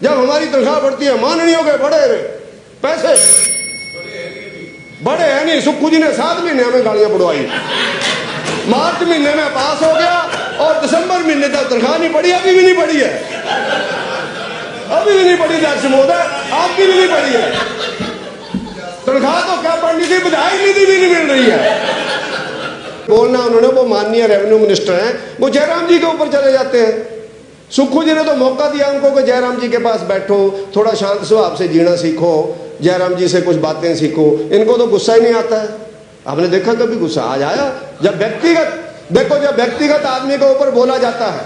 जब हमारी तनख्वाह बढ़ती है, माननीयों के बड़े पैसे बड़े हैं नहीं। सुक्खू जी ने 7 महीने में गाड़ियां बढ़वाई, मार्च महीने में पास हो गया और दिसंबर महीने तक तनख्वाह नहीं बढ़ी, अभी भी नहीं बढ़ी है, अभी भी नहीं बढ़ी अध्यक्ष महोदय, आपकी भी नहीं बढ़ी है। तनख्वाह तो क्या बढ़नी थी, विधायक निधि भी नहीं मिल रही है। बोलना उन्होंने, वो माननीय रेवेन्यू मिनिस्टर हैं, वो जयराम जी के ऊपर चले जाते हैं। सुक्खू जी ने तो मौका दिया उनको कि जयराम जी के पास बैठो, थोड़ा शांत स्वभाव से जीना सीखो, जयराम जी से कुछ बातें सीखो। इनको तो गुस्सा ही नहीं आता है। आपने देखा कभी गुस्सा आज आया? जब व्यक्तिगत, देखो जब व्यक्तिगत आदमी के ऊपर बोला जाता है,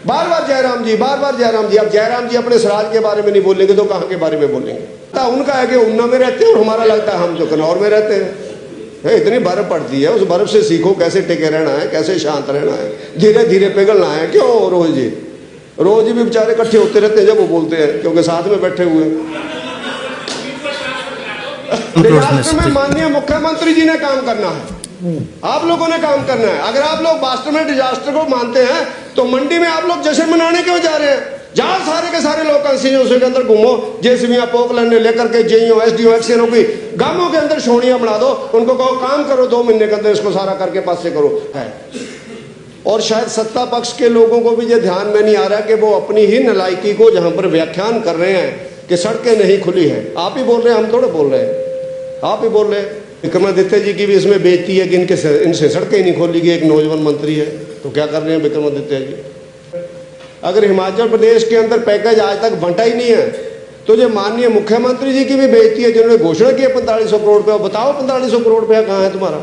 बार बार जयराम जी, बार बार जयराम जी। अब जयराम जी अपने स्वराज के बारे में नहीं बोलेंगे तो कहाँ के बारे में बोलेंगे? उनका है कि ऊना में रहते हैं और हमारा लगता है हम तो कन्नौर में रहते हैं। इतनी बर्फ पड़ती है, उस बर्फ से सीखो कैसे टिके रहना है, कैसे शांत रहना है, धीरे धीरे पिघलना है। क्यों रोज ही भी बेचारे इकट्ठे होते रहते हैं जब वो बोलते हैं, क्योंकि साथ में बैठे हुए। डिजास्टर में माननीय मुख्यमंत्री जी ने काम करना है, आप लोगों ने काम करना है। अगर आप लोग वास्तव में डिजास्टर को मानते हैं तो मंडी में आप लोग जश्न मनाने क्यों जा रहे हैं? जहां सारे के सारे लोग कंस्टिट्यूंसी के अंदर घूमो, जेसीबी पोकलैंड लेकर के जेईओ एसडीओ एक्सीएनओ की गांवों के अंदर छोड़ियां बना दो, उनको कहो काम करो 2 महीने के अंदर इसको सारा करके पास से करो है। और शायद सत्ता पक्ष के लोगों को भी ये ध्यान में नहीं आ रहा कि वो अपनी ही नलायकी को जहां पर व्याख्यान कर रहे हैं कि सड़कें नहीं खुली हैं। आप ही बोल रहे हैं, हम थोड़े बोल रहे हैं, आप ही बोल रहे हैं। विक्रमादित्य जी की भी इसमें बेइज्जती है कि इनसे सड़कें ही नहीं खोली गई। एक नौजवान मंत्री है तो क्या कर रहे हैं विक्रमादित्य जी? अगर हिमाचल प्रदेश के अंदर पैकेज आज तक बंटा ही नहीं है तो जो माननीय मुख्यमंत्री जी की भी बेइज्जती है, जिन्होंने घोषणा की है 4500 करोड़ रुपया। बताओ 4500 करोड़ रुपया कहाँ है तुम्हारा?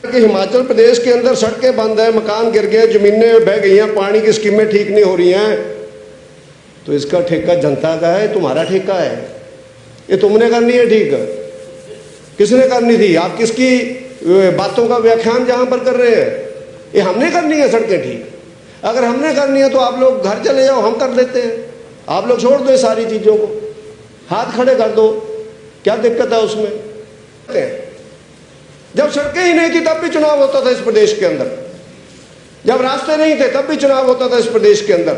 कि हिमाचल प्रदेश के अंदर सड़कें बंद है, मकान गिर गए, जमीनें बह गई हैं, पानी की स्कीमें ठीक नहीं हो रही हैं, तो इसका ठेका जनता का है, तुम्हारा ठेका है। ये तुमने करनी है ठीक, किसने करनी थी? आप किसकी बातों का व्याख्यान जहां पर कर रहे हैं? ये हमने करनी है सड़कें ठीक। अगर हमने करनी है तो आप लोग घर चले जाओ, हम कर लेते हैं। आप लोग छोड़ दो सारी चीजों को, हाथ खड़े कर दो, क्या दिक्कत है उसमें? जब सड़कें ही नहीं थी तब भी चुनाव होता था इस प्रदेश के अंदर, जब रास्ते नहीं थे तब भी चुनाव होता था इस प्रदेश के अंदर।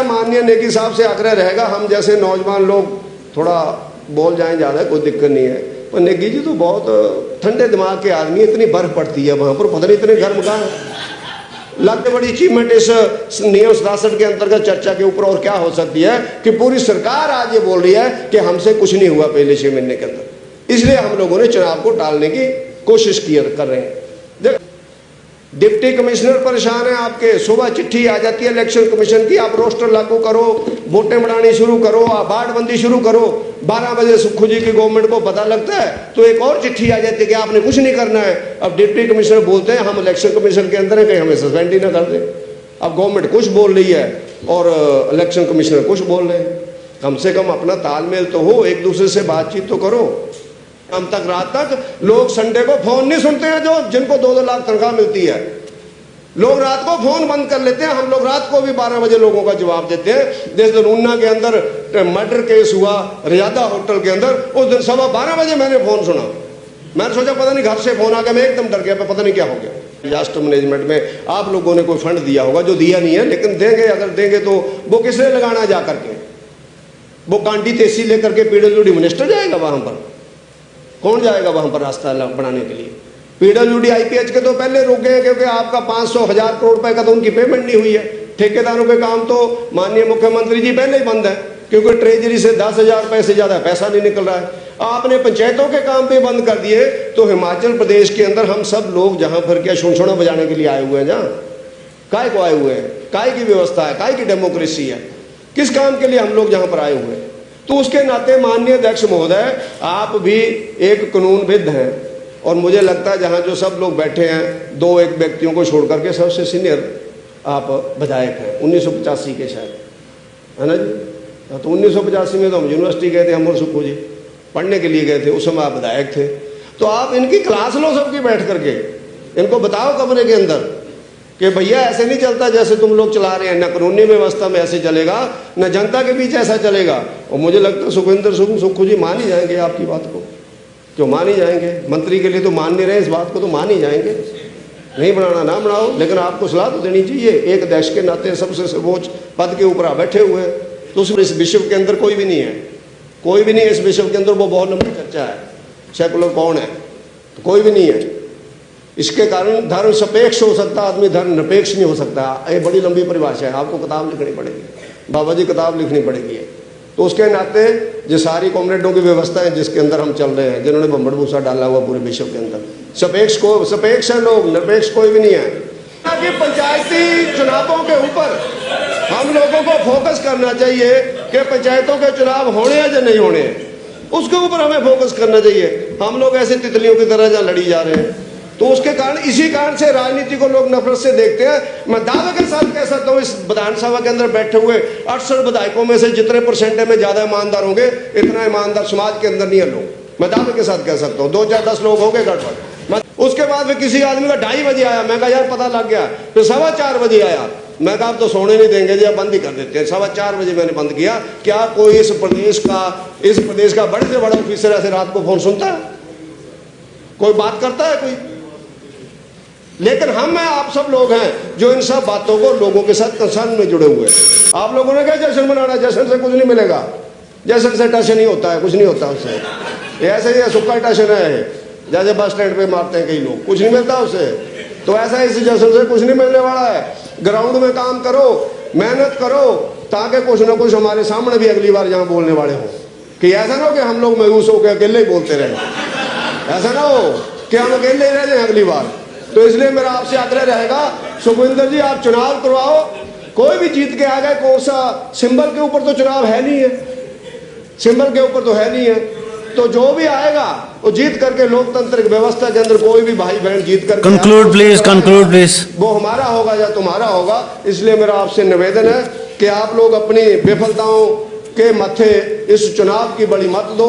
माननीय नेगी साहब से आग्रह रहेगा, हम जैसे नौजवान लोग थोड़ा बोल जाएं ज़्यादा, कोई दिक्कत नहीं है, पर नेगी जी तो बहुत ठंडे दिमाग के आदमी। इतनी बर्फ पड़ती है वहां पर, पता नहीं इतने गर्म कहाँ है। लगते बड़ी अचीवमेंट इस नियम 67 के अंतर्गत चर्चा के ऊपर और क्या हो सकती है कि पूरी सरकार आज ये बोल रही है कि हमसे कुछ नहीं हुआ पहले 6 महीने के अंदर, इसलिए हम लोगों ने चुनाव को टालने की कोशिश कर रहे हैं। डिप्टी कमिश्नर परेशान है आपके, सुबह चिट्ठी आ जाती है इलेक्शन कमीशन की, आप रोस्टर लागू करो, वोटें बढ़ानी शुरू करो, बाढ़बंदी शुरू करो। 12 बजे सुक्खू जी की गवर्नमेंट को पता लगता है तो एक और चिट्ठी आ जाती है कि आपने कुछ नहीं करना है। अब डिप्टी कमिश्नर बोलते हैं हम इलेक्शन कमीशन के अंदर है, कहीं हमें सस्पेंड ही ना कर दें। अब गवर्नमेंट कुछ बोल रही है और इलेक्शन कमिश्नर कुछ बोल रहे हैं। कम से कम अपना तालमेल तो हो, एक दूसरे से बातचीत तो करो। हम तक रात तक लोग संडे को फोन नहीं सुनते हैं, जो जिनको 2-2 लाख तनख्वाह मिलती है, लोग रात को फोन बंद कर लेते हैं। हम लोग रात को भी 12 बजे लोगों का जवाब देते हैं। जिस दिन ऊना के अंदर मर्डर केस हुआ रियादा होटल के अंदर, उस दिन 12:15 बजे मैंने फोन सुना। मैंने सोचा पता नहीं, घर से फोन आ गया, मैं एकदम डर गया, पता नहीं क्या हो गया। डिजास्टर मैनेजमेंट में आप लोगों ने कोई फंड दिया होगा, जो दिया नहीं है, लेकिन देंगे। अगर देंगे तो वो किसने लगाना जा करके? वो कांटी तेसी लेकर के पीडब्ल्यूडी मिनिस्टर जाएगा वहां पर? कौन जाएगा वहां पर रास्ता बनाने के लिए? पीडब्ल्यूडी आईपीएच के तो पहले रुक गए क्योंकि आपका 500,000 करोड़ रुपए का तो उनकी पेमेंट नहीं हुई है। ठेकेदारों के काम तो माननीय मुख्यमंत्री जी पहले ही बंद है क्योंकि ट्रेजरी से 10,000 रुपए से ज्यादा पैसा नहीं निकल रहा है। आपने पंचायतों के काम पे बंद कर दिए तो हिमाचल प्रदेश के अंदर हम सब लोग जहां पर क्या शुनशुना बजाने के लिए आए हुए हैं, जहां काय को आए हुए हैं, काय की व्यवस्था है, काय की डेमोक्रेसी है, किस काम के लिए हम लोग जहां पर आए हुए हैं? तो उसके नाते माननीय अध्यक्ष महोदय, आप भी एक कानूनविद हैं और मुझे लगता है जहां जो सब लोग बैठे हैं, 2-1 व्यक्तियों को छोड़ करके सबसे सीनियर आप विधायक हैं, 1985 के शायद, है ना जी? तो 1985 में तो हम यूनिवर्सिटी गए थे, हम और सुक्खू जी पढ़ने के लिए गए थे, उस समय आप विधायक थे। तो आप इनकी क्लास लो सबकी बैठ करके, इनको बताओ कमरे के अंदर कि भैया ऐसे नहीं चलता जैसे तुम लोग चला रहे हैं, न कानूनी व्यवस्था में ऐसे चलेगा, न जनता के बीच ऐसा चलेगा। और मुझे लगता है सुखविंदर सुक्खू जी मान ही जाएंगे आपकी बात को, क्यों मान ही जाएंगे? मंत्री के लिए तो मान नहीं रहे, इस बात को तो मान ही जाएंगे। नहीं बनाना ना बनाओ, लेकिन आपको सलाह तो देनी चाहिए। एक देश के नाते सबसे सर्वोच्च पद के ऊपर आप बैठे हुए हैं, तो उस विश्व के अंदर कोई भी नहीं है, कोई भी नहीं है इस विश्व के अंदर। वो बहुत लंबी चर्चा है, सेकुलर कौन है, तो कोई भी नहीं है। इसके कारण धर्म सापेक्ष हो सकता, आदमी धर्म निरपेक्ष नहीं हो सकता। ये बड़ी लंबी परिभाषा है, आपको किताब लिखनी पड़ेगी, बाबा जी किताब लिखनी पड़ेगी। तो उसके नाते जो सारी कॉमरेडों की व्यवस्था है जिसके अंदर हम चल रहे हैं, जिन्होंने बम्बड़ भूसा डाला हुआ पूरे विश्व के अंदर, सापेक्ष है लोग, निरपेक्ष कोई भी नहीं है। कि पंचायती चुनावों के ऊपर हम लोगों को फोकस करना चाहिए कि पंचायतों के चुनाव होने हैं या नहीं होने हैं, उसके ऊपर हमें फोकस करना चाहिए। हम लोग ऐसे तितलियों की तरह जहाँ लड़ी जा रहे हैं, तो उसके कारण, इसी कारण से राजनीति को लोग नफरत से देखते हैं। मैं दावे के साथ कह सकता हूँ, इस विधानसभा के अंदर बैठे हुए 68 विधायकों में से जितने परसेंट में ज्यादा ईमानदार होंगे, इतना ईमानदार समाज के अंदर नहीं है लोग। मैं दावे के साथ कह सकता हूँ 2 4 10 लोग होंगे गड़बड़। उसके बाद फिर किसी आदमी का 2:30 बजे आया, मैं कहा यार पता लग गया। फिर 4:15 बजे आया, मैं कहा अब तो सोने नहीं देंगे जी, अब बंद ही कर देते हैं। 4:15 बजे मैंने बंद किया। क्या कोई इस प्रदेश का बड़े से बड़ा ऑफिसर ऐसे रात को फोन सुनता है? कोई बात करता है कोई? लेकिन हम आप सब लोग हैं जो इन सब बातों को लोगों के साथ कंसर्न में जुड़े हुए हैं। आप लोगों ने क्या जश्न मनाना? जश्न से कुछ नहीं मिलेगा, जश्न से टशन नहीं होता है, कुछ नहीं होता उससे। ऐसे ही सुक्का टशन है, जैसे बस स्टैंड पे मारते हैं कई लोग, कुछ नहीं मिलता उससे। तो ऐसा इस जश्न से कुछ नहीं मिलने वाला है। ग्राउंड में काम करो, मेहनत करो, ताकि कुछ ना कुछ हमारे सामने भी अगली बार जहाँ बोलने वाले हो, कि ऐसा ना हो कि हम लोग मायूस होकर अकेले ही बोलते रहे, ऐसा ना हो कि हम अकेले ही रह जाए अगली बार। तो इसलिए मेरा आपसे आग्रह रहेगा, सुखविंदर जी आप चुनाव करवाओ, कोई भी जीत के आ गए, कौन सा सिंबल के ऊपर तो चुनाव है नहीं है, सिंबल के ऊपर तो है नहीं है। तो जो भी आएगा वो जीत करके लोकतांत्रिक व्यवस्था के अंदर कोई भी भाई बहन जीत करके, कंक्लूड प्लीज, वो हमारा होगा या तुम्हारा होगा। इसलिए मेरा आपसे निवेदन है कि आप लोग अपनी विफलताओं के मत्थे इस चुनाव की बड़ी मत दो।